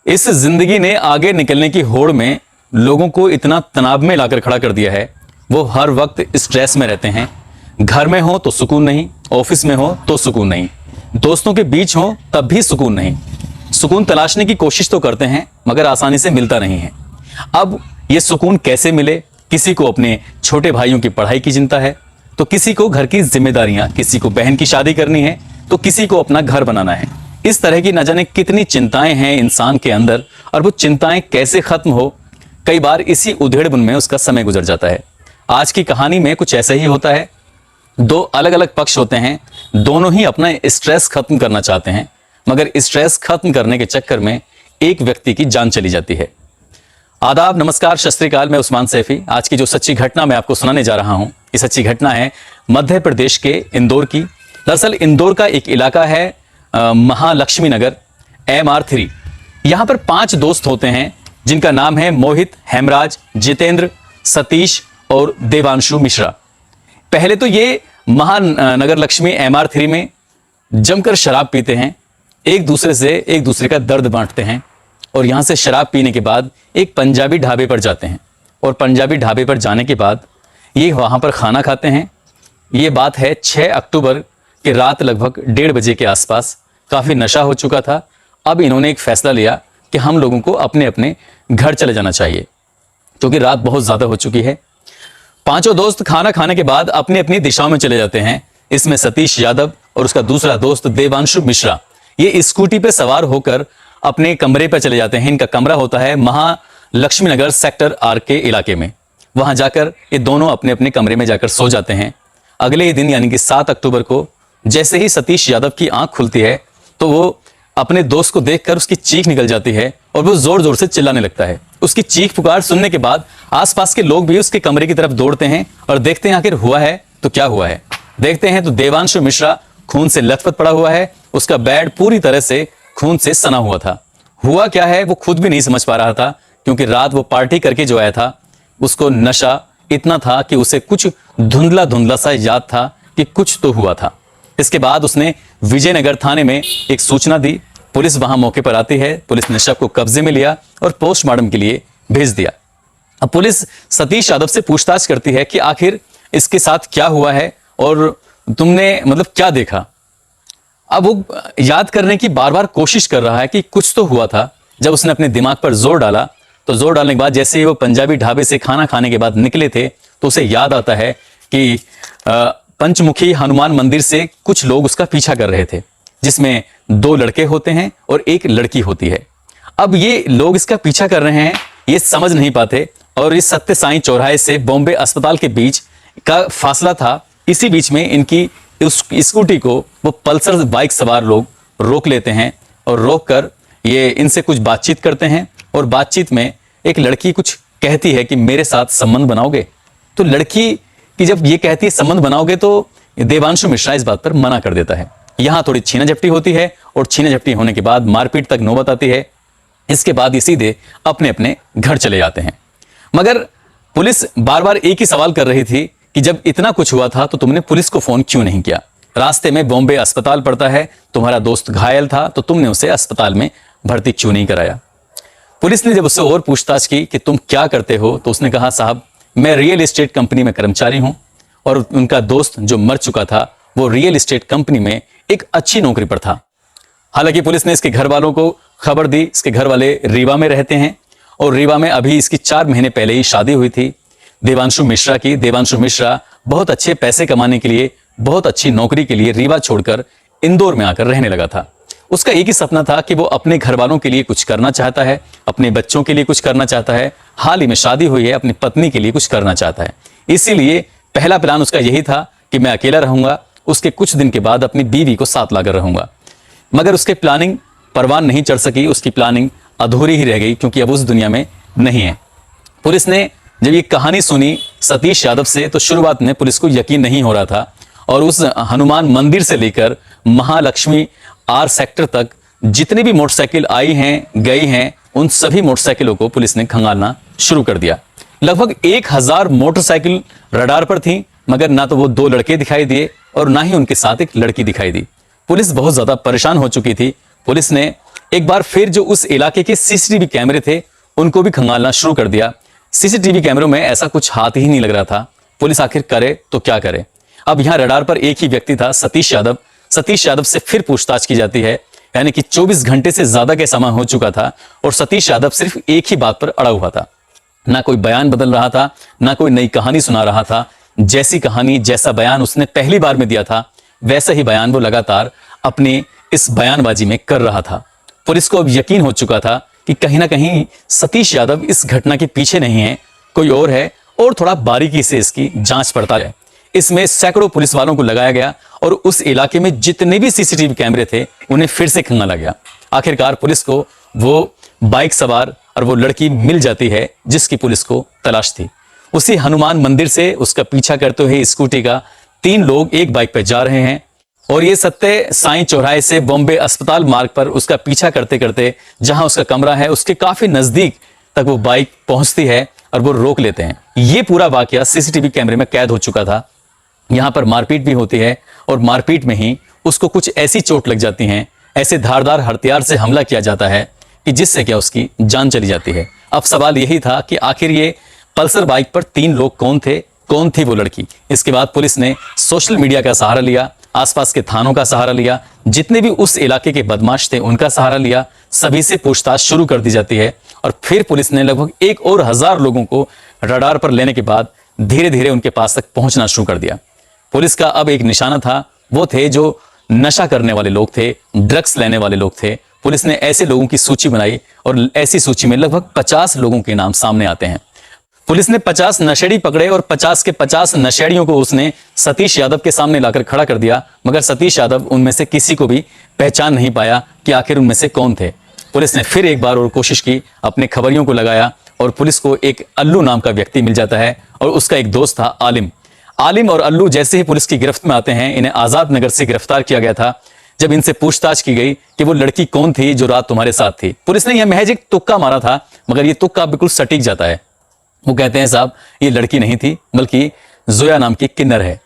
इस जिंदगी ने आगे निकलने की होड़ में लोगों को इतना तनाव में लाकर खड़ा कर दिया है। वो हर वक्त स्ट्रेस में रहते हैं। घर में हो तो सुकून नहीं, ऑफिस में हो तो सुकून नहीं, दोस्तों के बीच हो तब भी सुकून नहीं। सुकून तलाशने की कोशिश तो करते हैं मगर आसानी से मिलता नहीं है। अब ये सुकून कैसे मिले? किसी को अपने छोटे भाइयों की पढ़ाई की चिंता है, तो किसी को घर की जिम्मेदारियां, किसी को बहन की शादी करनी है, तो किसी को अपना घर बनाना है। इस तरह की न जाने कितनी चिंताएं हैं इंसान के अंदर, और वो चिंताएं कैसे खत्म हो, कई बार इसी उधेड़बुन में उसका समय गुजर जाता है। आज की कहानी में कुछ ऐसा ही होता है। दो अलग अलग पक्ष होते हैं, दोनों ही अपना स्ट्रेस खत्म करना चाहते हैं, मगर स्ट्रेस खत्म करने के चक्कर में एक व्यक्ति की जान चली जाती है। आदाब, नमस्कार, सत श्री अकाल। मैं उस्मान सैफी। आज की जो सच्ची घटना मैं आपको सुनाने जा रहा हूं, ये सच्ची घटना है मध्य प्रदेश के इंदौर की। दरअसल इंदौर का एक इलाका है महालक्ष्मी नगर, MR3। यहां पर 5 दोस्त होते हैं जिनका नाम है मोहित, हेमराज, जितेंद्र, सतीश और देवांशु मिश्रा। पहले तो ये महानगर लक्ष्मी MR3 में जमकर शराब पीते हैं, एक दूसरे का दर्द बांटते हैं, और यहां से शराब पीने के बाद एक पंजाबी ढाबे पर जाते हैं, और पंजाबी ढाबे पर जाने के बाद ये वहां पर खाना खाते हैं। ये बात है 6 अक्टूबर की रात, लगभग 1:30 बजे के आसपास। काफी नशा हो चुका था। अब इन्होंने एक फैसला लिया कि हम लोगों को अपने अपने घर चले जाना चाहिए, क्योंकि रात बहुत ज्यादा हो चुकी है। पांचों दोस्त खाना खाने के बाद अपनी अपनी दिशाओं में चले जाते हैं। इसमें सतीश यादव और उसका दूसरा दोस्त देवांशु मिश्रा ये स्कूटी पे सवार होकर अपने कमरे पर चले जाते हैं। इनका कमरा होता है महालक्ष्मी नगर सेक्टर R के इलाके में। वहां जाकर ये दोनों अपने अपने कमरे में जाकर सो जाते हैं। अगले ही दिन यानी कि 7 अक्टूबर को जैसे ही सतीश यादव की आंख खुलती है तो वो अपने दोस्त को देखकर उसकी चीख निकल जाती है और वो जोर जोर से चिल्लाने लगता है। उसकी चीख पुकार सुनने के बाद आसपास के लोग भी उसके कमरे की तरफ दौड़ते हैं और देखते हैं आखिर हुआ है तो क्या हुआ है। देखते हैं तो देवांशु मिश्रा खून से लथपथ पड़ा हुआ है। उसका बेड पूरी तरह से खून से सना हुआ था। हुआ क्या है वो खुद भी नहीं समझ पा रहा था, क्योंकि रात वो पार्टी करके जो आया था उसको नशा इतना था कि उसे कुछ धुंधला धुंधला सा याद था कि कुछ तो हुआ था। इसके बाद उसने विजयनगर थाने में एक सूचना दी। पुलिस वहां मौके पर आती है। पुलिस ने शव को कब्जे में लिया और पोस्टमार्टम के लिए भेज दिया। अब पुलिस सतीश यादव से पूछताछ करती है कि आखिर इसके साथ क्या हुआ है और तुमने मतलब क्या देखा। अब वो याद करने की बार बार कोशिश कर रहा है कि कुछ तो हुआ था। जब उसने अपने दिमाग पर जोर डाला तो जोर डालने के बाद जैसे ही वो पंजाबी ढाबे से खाना खाने के बाद निकले थे तो उसे याद आता है कि पंचमुखी हनुमान मंदिर से कुछ लोग उसका पीछा कर रहे थे, जिसमें 2 लड़के होते हैं और 1 लड़की होती है। अब ये लोग इसका पीछा कर रहे हैं, ये समझ नहीं पाते, और इस सत्य साईं चौराहे से बॉम्बे अस्पताल के बीच का फासला था। इसी बीच में इनकी उस स्कूटी को वो पल्सर बाइक सवार लोग रोक लेते हैं, और रोककर ये इनसे कुछ बातचीत करते हैं। और बातचीत में एक लड़की कुछ कहती है कि मेरे साथ संबंध बनाओगे। तो लड़की की जब ये कहती है संबंध बनाओगे, तो देवांशु मिश्रा इस बात पर मना कर देता है। यहां थोड़ी छीना झपटी होती है, और छीना झपटी होने के बाद मारपीट तक नौबत आती है। इसके बाद ये सीधे अपने अपने घर चले जाते हैं। मगर पुलिस बार बार एक ही सवाल कर रही थी कि जब इतना कुछ हुआ था तो तुमने पुलिस को फोन क्यों नहीं किया? रास्ते में बॉम्बे अस्पताल पड़ता है, तुम्हारा दोस्त घायल था तो तुमने उसे अस्पताल में भर्ती क्यों नहीं कराया? पुलिस ने जब उससे और पूछताछ की कि तुम क्या करते हो, तो उसने कहा साहब मैं रियल एस्टेट कंपनी में कर्मचारी हूं। और उनका दोस्त जो मर चुका था वो रियल एस्टेट कंपनी में एक अच्छी नौकरी पर था। हालांकि पुलिस ने इसके घर वालों को खबर दी। इसके घर वाले रीवा में रहते हैं, और रीवा में अभी इसकी 4 महीने पहले ही शादी हुई थी देवांशु मिश्रा की। देवांशु मिश्रा बहुत अच्छे पैसे कमाने के लिए, बहुत अच्छी नौकरी के लिए रीवा छोड़कर इंदौर में आकर रहने लगा था। उसका एक ही सपना था कि वो अपने घर वालों के लिए कुछ करना चाहता है, अपने बच्चों के लिए कुछ करना चाहता है। हाल ही में शादी हुई है, अपनी पत्नी के लिए कुछ करना चाहता है। इसीलिए पहला प्लान उसका यही था कि मैं अकेला रहूंगा, उसके कुछ दिन के बाद अपनी बीवी को साथ लाकर रहूंगा। मगर उसके प्लानिंग परवान नहीं चढ़ सकी, उसकी प्लानिंग अधूरी ही रह गई, क्योंकि अब उस दुनिया में नहीं है। पुलिस ने जब ये कहानी सुनी सतीश यादव से तो शुरुआत में पुलिस को यकीन नहीं हो रहा था, और उस हनुमान मंदिर से लेकर महालक्ष्मी R सेक्टर तक जितनी भी मोटरसाइकिल आई हैं गई हैं, उन सभी मोटरसाइकिलों को पुलिस ने खंगालना शुरू कर दिया। लगभग 1000 मोटरसाइकिल रडार पर थी, मगर ना तो वो 2 लड़के दिखाई दिए और ना ही उनके साथ एक लड़की दिखाई दी। पुलिस बहुत ज्यादा परेशान हो चुकी थी। पुलिस ने एक बार फिर जो उस इलाके के सीसीटीवी कैमरे थे उनको भी खंगालना शुरू कर दिया। सीसीटीवी कैमरों में ऐसा कुछ हाथ ही नहीं लग रहा था। पुलिस आखिर करे तो क्या करे। अब यहां रडार पर एक ही व्यक्ति था, सतीश यादव। सतीश यादव से फिर पूछताछ की जाती है, यानी कि 24 घंटे से ज्यादा का समय हो चुका था और सतीश यादव सिर्फ एक ही बात पर अड़ा हुआ था। ना कोई बयान बदल रहा था, ना कोई नई कहानी सुना रहा था। जैसी कहानी, जैसा बयान उसने पहली बार में दिया था, वैसा ही बयान वो लगातार अपने इस बयानबाजी में कर रहा था। पुलिस को अब यकीन हो चुका था कि कहीं ना कहीं सतीश यादव इस घटना के पीछे नहीं है, कोई और है और थोड़ा बारीकी से इसकी जांच पड़ताल है। इसमें सैकड़ों पुलिस वालों को लगाया गया और उस इलाके में जितने भी सीसीटीवी कैमरे थे उन्हें फिर से खंगाला गया। आखिरकार पुलिस को वो बाइक सवार और वो लड़की मिल जाती है जिसकी पुलिस को तलाश थी। उसी हनुमान मंदिर से उसका पीछा करते हुए स्कूटी का 3 लोग एक बाइक पर जा रहे हैं और ये सत्य साईं चौराहे से बॉम्बे अस्पताल मार्ग पर उसका पीछा करते करते जहां उसका कमरा है उसके काफी नजदीक तक वो बाइक पहुंचती है और वो रोक लेते हैं। ये पूरा वाकया सीसीटीवी कैमरे में कैद हो चुका था। यहां पर मारपीट भी होती है और मारपीट में ही उसको कुछ ऐसी चोट लग जाती है, ऐसे धारदार हथियार से हमला किया जाता है कि जिससे क्या उसकी जान चली जाती है। अब सवाल यही था कि आखिर ये पल्सर बाइक पर 3 लोग कौन थे, कौन थी वो लड़की। इसके बाद पुलिस ने सोशल मीडिया का सहारा लिया, आसपास के थानों का सहारा लिया, जितने भी उस इलाके के बदमाश थे उनका सहारा लिया। सभी से पूछताछ शुरू कर दी जाती है और फिर पुलिस ने लगभग 1 और 1000 लोगों को रडार पर लेने के बाद धीरे धीरे उनके पास तक पहुंचना शुरू कर दिया। पुलिस का अब एक निशाना था, वो थे जो नशा करने वाले लोग थे, ड्रग्स लेने वाले लोग थे। पुलिस ने ऐसे लोगों की सूची बनाई और ऐसी सूची में लगभग 50 लोगों के नाम सामने आते हैं। पुलिस ने 50 नशेड़ी पकड़े और 50 के 50 नशेड़ियों को उसने सतीश यादव के सामने लाकर खड़ा कर दिया, मगर सतीश यादव उनमें से किसी को भी पहचान नहीं पाया कि आखिर उनमें से कौन थे। पुलिस ने फिर एक बार और कोशिश की, अपने खबरियों को लगाया और पुलिस को एक अल्लू नाम का व्यक्ति मिल जाता है और उसका एक दोस्त था आलिम। आलिम और अल्लू जैसे ही पुलिस की गिरफ्त में आते हैं, इन्हें आजाद नगर से गिरफ्तार किया गया था। जब इनसे पूछताछ की गई कि वो लड़की कौन थी जो रात तुम्हारे साथ थी, पुलिस ने यह महज एक तुक्का मारा था, मगर ये तुक्का बिल्कुल सटीक जाता है। वो कहते हैं साहब ये लड़की नहीं थी बल्कि जोया नाम की किन्नर है।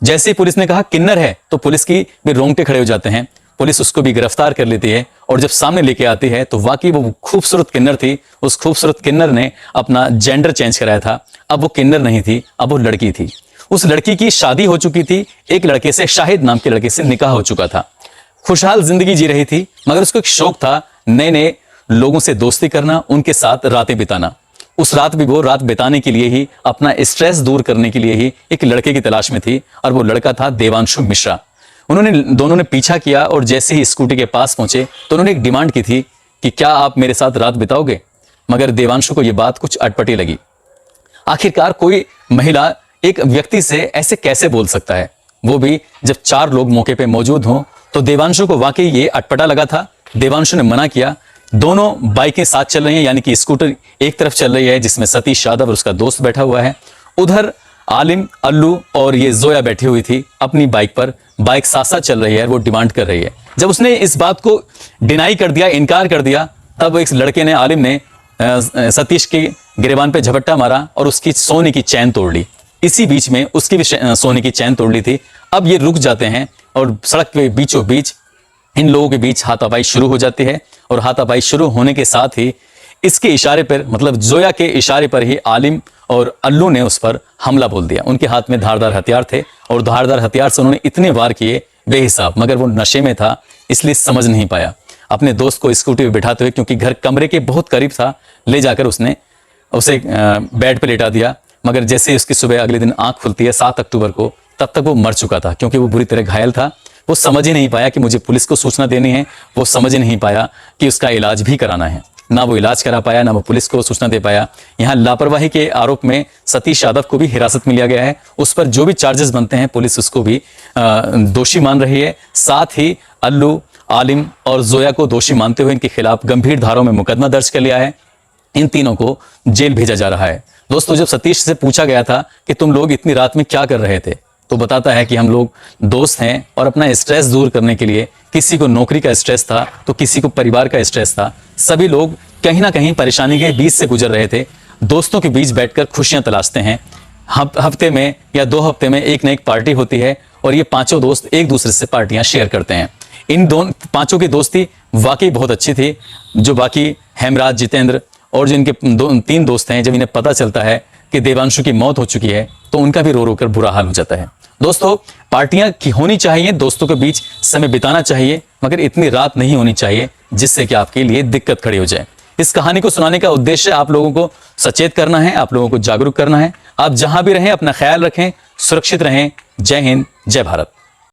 जैसे ही पुलिस ने कहा किन्नर है तो पुलिस की भी रोंगटे खड़े हो जाते हैं। पुलिस उसको भी गिरफ्तार कर लेती है और जब सामने लेके आती है तो वाकई वो खूबसूरत किन्नर थी। उस खूबसूरत किन्नर ने अपना जेंडर चेंज कराया था। अब वो किन्नर नहीं थी, अब वो लड़की थी। उस लड़की की शादी हो चुकी थी, एक लड़के से, शाहिद नाम के लड़के से निकाह हो चुका था। खुशहाल जिंदगी जी रही थी, मगर उसको एक शौक था नए नए लोगों से दोस्ती करना, उनके साथ रातें बिताना। उस रात भी वो रात बिताने के लिए ही, अपना स्ट्रेस दूर करने के लिए ही एक लड़के की तलाश में थी और वो लड़का था देवांशु मिश्रा। दोनों ने पीछा किया और जैसे ही स्कूटी के पास पहुंचे तो उन्होंने एक डिमांड की थी कि क्या आप मेरे साथ रात बिताओगे, मगर देवांशु को यह बात कुछ अटपटी लगी। आखिरकार कोई महिला एक व्यक्ति से ऐसे कैसे बोल सकता है, वो भी जब 4 लोग मौके पे मौजूद हों। तो देवांशु को वाकई ये अटपटा लगा था। देवांशु ने मना किया। दोनों बाइकें साथ चल रही हैं, यानी कि स्कूटर एक तरफ चल रही है जिसमें सतीश यादव और उसका दोस्त बैठा हुआ है, उधर आलिम, अल्लू और ये जोया बैठी हुई थी अपनी बाइक पर। बाइक साथ साथ चल रही है, वो डिमांड कर रही है। जब उसने इस बात को डिनाई कर दिया, इनकार कर दिया, तब इस लड़के ने, आलिम ने सतीश की गिरेबान पे झपट्टा मारा और उसकी सोने की चैन तोड़ ली। इसी बीच में उसकी भी सोने की चैन तोड़ ली थी। अब ये रुक जाते हैं और सड़क के बीचों बीच इन लोगों के बीच हाथापाई शुरू हो जाती है और हाथापाई शुरू होने के साथ ही इसके इशारे पर, मतलब जोया के इशारे पर ही आलिम और अल्लू ने उस पर हमला बोल दिया। उनके हाथ में धारदार हथियार थे और धारदार हथियार से उन्होंने इतने वार किए बेहिसाब, मगर वो नशे में था इसलिए समझ नहीं पाया। अपने दोस्त को स्कूटी पे बिठाते हुए, क्योंकि घर कमरे के बहुत करीब था, ले जाकर उसने उसे बेड पे लेटा दिया। मगर जैसे ही उसकी सुबह अगले दिन आंख खुलती है 7 अक्टूबर को, तब तक वो मर चुका था, क्योंकि वो बुरी तरह घायल था। वो समझ ही नहीं पाया कि मुझे पुलिस को सूचना देनी है, वो समझ ही नहीं पाया कि उसका इलाज भी कराना है। ना वो इलाज करा पाया, ना वो पुलिस को सूचना दे पाया। यहाँ लापरवाही के आरोप में सतीश यादव को भी हिरासत में लिया गया है। उस पर जो भी चार्जेस बनते हैं पुलिस उसको भी दोषी मान रही है। साथ ही अल्लू, आलिम और जोया को दोषी मानते हुए इनके खिलाफ गंभीर धाराओं में मुकदमा दर्ज कर लिया है। इन तीनों को जेल भेजा जा रहा है। दोस्तों, जब सतीश से पूछा गया था कि तुम लोग इतनी रात में क्या कर रहे थे, तो बताता है कि हम लोग दोस्त हैं और अपना स्ट्रेस दूर करने के लिए, किसी को नौकरी का स्ट्रेस था तो किसी को परिवार का स्ट्रेस था, सभी लोग कहीं ना कहीं परेशानी के बीच से गुजर रहे थे। दोस्तों के बीच बैठकर खुशियां तलाशते हैं। हफ्ते में या 2 हफ्ते में एक न एक पार्टी होती है और ये 5 दोस्त एक दूसरे से पार्टियां शेयर करते हैं। इन दोनों पांचों की दोस्ती वाकई बहुत अच्छी थी। जो बाकी हेमराज, जितेंद्र और जिनके तीन दोस्त हैं, जब इन्हें पता चलता है कि देवांशु की मौत हो चुकी है तो उनका भी रो रो कर बुरा हाल हो जाता है। दोस्तों, पार्टियां की होनी चाहिए, दोस्तों के बीच समय बिताना चाहिए, मगर इतनी रात नहीं होनी चाहिए जिससे कि आपके लिए दिक्कत खड़ी हो जाए। इस कहानी को सुनाने का उद्देश्य आप लोगों को सचेत करना है, आप लोगों को जागरूक करना है। आप जहां भी रहें अपना ख्याल रखें, सुरक्षित रहें। जय हिंद, जय भारत।